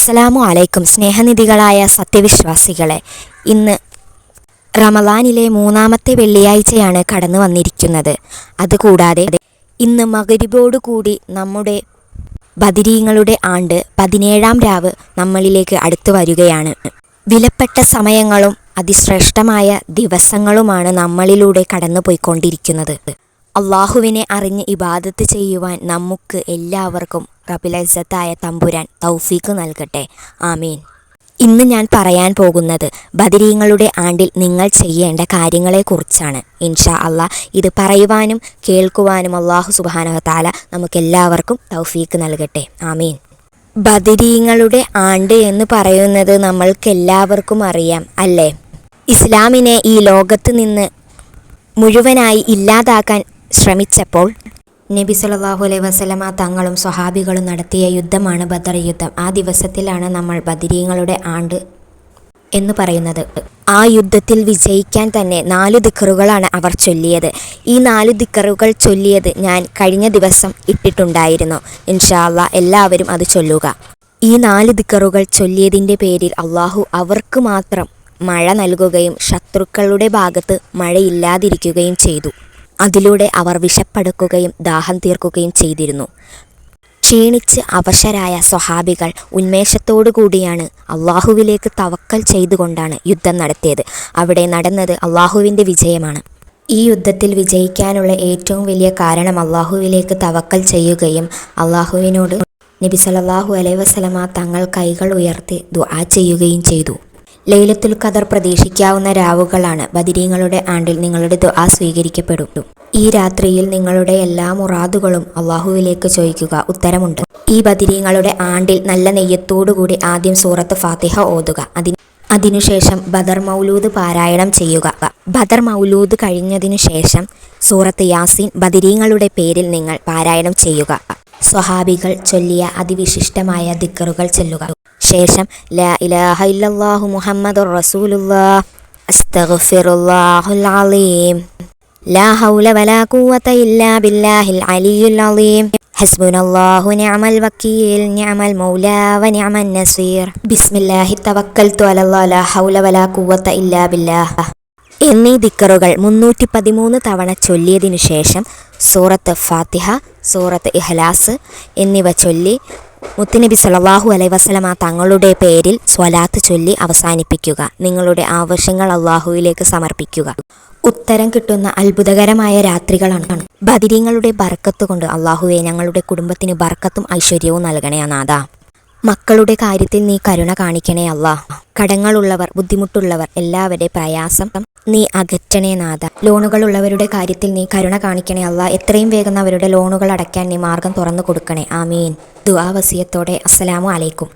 അസ്സലാമു അലൈക്കും. സ്നേഹനിധികളായ സത്യവിശ്വാസികളെ, ഇന്ന് റമളാനിലെ 3-ാമത്തെ വെള്ളിയാഴ്ചയാണ് കടന്നു വന്നിരിക്കുന്നത്. അതുകൂടാതെ ഇന്ന് മഗ്‌രിബോടുകൂടി നമ്മുടെ ബദരീങ്ങളുടെ ആണ്ട് 17-ാം രാവ് നമ്മളിലേക്ക് അടുത്തു വരികയാണ്. വിലപ്പെട്ട സമയങ്ങളും അതിശ്രേഷ്ഠമായ ദിവസങ്ങളുമാണ് നമ്മളിലൂടെ കടന്നുപോയിക്കൊണ്ടിരിക്കുന്നത്. അള്ളാഹുവിനെ അറിഞ്ഞ് ഇബാദത്ത് ചെയ്യുവാൻ നമുക്ക് എല്ലാവർക്കും റബ്ബുൽ ഇസ്സത്തായ തമ്പുരാൻ തൗഫീഖ് നൽകട്ടെ. ആമീൻ. ഇന്ന് ഞാൻ പറയാൻ പോകുന്നത് ബദരീങ്ങളുടെ ആണ്ടിൽ നിങ്ങൾ ചെയ്യേണ്ട കാര്യങ്ങളെക്കുറിച്ചാണ്. ഇൻഷാ അള്ളാഹ് ഇത് പറയുവാനും കേൾക്കുവാനും അള്ളാഹു സുബ്ഹാനഹു വ തആല നമുക്കെല്ലാവർക്കും തൗഫീഖ് നൽകട്ടെ. ആമീൻ. ബദരീങ്ങളുടെ ആണ്ട് എന്ന് പറയുന്നത് നമ്മൾക്കെല്ലാവർക്കും അറിയാം അല്ലേ? ഇസ്ലാമിനെ ഈ ലോകത്ത് നിന്ന് മുഴുവനായി ഇല്ലാതാക്കാൻ ശ്രമിച്ചപ്പോൾ നബി സല്ലല്ലാഹു അലൈഹി വസല്ലമ തങ്ങളും സ്വഹാബികളും നടത്തിയ യുദ്ധമാണ് ബദർ യുദ്ധം. ആ ദിവസത്തിലാണ് നമ്മൾ ബദരീങ്ങളുടെ ആണ്ട് എന്ന് പറയുന്നത്. ആ യുദ്ധത്തിൽ വിജയിക്കാൻ തന്നെ 4 ദിക്റുകളാണ് അവർ ചൊല്ലിയത്. ഈ 4 ദിക്റുകൾ ചൊല്ലിയത് ഞാൻ കഴിഞ്ഞ ദിവസം ഇട്ടിട്ടുണ്ടായിരുന്നു. ഇൻഷാ അള്ളാഹ് എല്ലാവരും അത് ചൊല്ലുക. ഈ 4 ദിക്റുകൾ ചൊല്ലിയതിൻ്റെ പേരിൽ അള്ളാഹു അവർക്ക് മാത്രം മഴ നൽകുകയും ശത്രുക്കളുടെ ഭാഗത്ത് മഴയില്ലാതിരിക്കുകയും ചെയ്തു. അതിലൂടെ അവർ വിശപ്പടക്കുകയും ദാഹം തീർക്കുകയും ചെയ്തിരുന്നു. ക്ഷീണിച്ച് അവശരായ സ്വഹാബികൾ ഉന്മേഷത്തോടു കൂടിയാണ് അള്ളാഹുവിലേക്ക് തവക്കൽ ചെയ്തുകൊണ്ടാണ് യുദ്ധം നടത്തിയത്. അവിടെ നടന്നത് അള്ളാഹുവിൻ്റെ വിജയമാണ്. ഈ യുദ്ധത്തിൽ വിജയിക്കാനുള്ള ഏറ്റവും വലിയ കാരണം അള്ളാഹുവിലേക്ക് തവക്കൽ ചെയ്യുകയും അള്ളാഹുവിനോട് നബി സല്ലല്ലാഹു അലൈഹി വസല്ലമ തങ്ങൾ കൈകൾ ഉയർത്തി ദുആ ചെയ്യുകയും ചെയ്തു. ലൈലത്തുൽ ഖദർ പ്രതീക്ഷിക്കാവുന്ന രാവുകളാണ്. ബദരീങ്ങളുടെ ആണ്ടിൽ നിങ്ങളുടെ ദുആ സ്വീകരിക്കപ്പെടും. ഈ രാത്രിയിൽ നിങ്ങളുടെ എല്ലാ മുറാദുകളും അള്ളാഹുവിലേക്ക് ചോദിക്കുക, ഉത്തരമുണ്ട്. ഈ ബദരീങ്ങളുടെ ആണ്ടിൽ നല്ല നെയ്യത്തോടുകൂടി ആദ്യം സൂറത്ത് ഫാത്തിഹ ഓതുക. അതിനുശേഷം ബദർ മൗലൂദ് പാരായണം ചെയ്യുക. ബദർ മൗലൂദ് കഴിഞ്ഞതിനു ശേഷം സൂറത്ത് യാസീൻ ബദരീങ്ങളുടെ പേരിൽ നിങ്ങൾ പാരായണം ചെയ്യുക. സ്വഹാബികൾ ചൊല്ലിയ അതിവിശിഷ്ടമായ ദിക്റുകൾ ചൊല്ലുക. ശേഷം ലാ ഇലാഹ ഇല്ലല്ലാഹു മുഹമ്മദുർ റസൂലുള്ളാഹ് അസ്തഗ്ഫിറുല്ലാഹുൽ അലീം ലാ ഹൗല വലാ ഖുവത ഇല്ലാ ബില്ലാഹിൽ അലിയ്യുൽ അലീം ഹസ്ബുനല്ലാഹു നിഅമൽ വക്കീൽ നിഅമൽ മൗലാ വ നിഅമൻ നസീർ ബിസ്മില്ലാഹി തവക്കൽതു അലല്ലാഹ് ലാ ഹൗല വലാ ഖുവത ഇല്ലാ ബില്ലാഹ് എന്നീ ദിക്റുകൾ 313 തവണ ചൊല്ലിയതിനു ശേഷം സൂറത്ത് ഫാത്തിഹ, സൂറത്ത് ഇഖ്ലാസ് എന്നിവ ചൊല്ലി മുത്തുനബി സല്ലല്ലാഹു അലൈഹി വസല്ലമ തങ്ങളുടെ പേരിൽ സ്വലാത്ത് ചൊല്ലി അവസാനിപ്പിക്കുക. നിങ്ങളുടെ ആവശ്യങ്ങൾ അള്ളാഹുവിലേക്ക് സമർപ്പിക്കുക. ഉത്തരം കിട്ടുന്ന അത്ഭുതകരമായ രാത്രികളാണ്. ബദരീങ്ങളുടെ ബർക്കത്ത് കൊണ്ട് അള്ളാഹുവെ ഞങ്ങളുടെ കുടുംബത്തിന് ബർക്കത്തും ഐശ്വര്യവും നൽകണേ നാഥ. മക്കളുടെ കാര്യത്തിൽ നീ കരുണ കാണിക്കണേ അല്ലാഹ്. കടങ്ങളുള്ളവർ, ബുദ്ധിമുട്ടുള്ളവർ എല്ലാവരുടെ പ്രയാസം നീ അകറ്റണേ നാഥ. ലോണുകളുള്ളവരുടെ കാര്യത്തിൽ നീ കരുണ കാണിക്കണേ അല്ലാഹ്. എത്രയും വേഗം അവരുടെ ലോണുകൾ അടയ്ക്കാൻ നീ മാർഗം തുറന്നു കൊടുക്കണേ. ആമീൻ. ദുആ വസിയത്തോടെ അസ്സലാമു അലൈക്കും.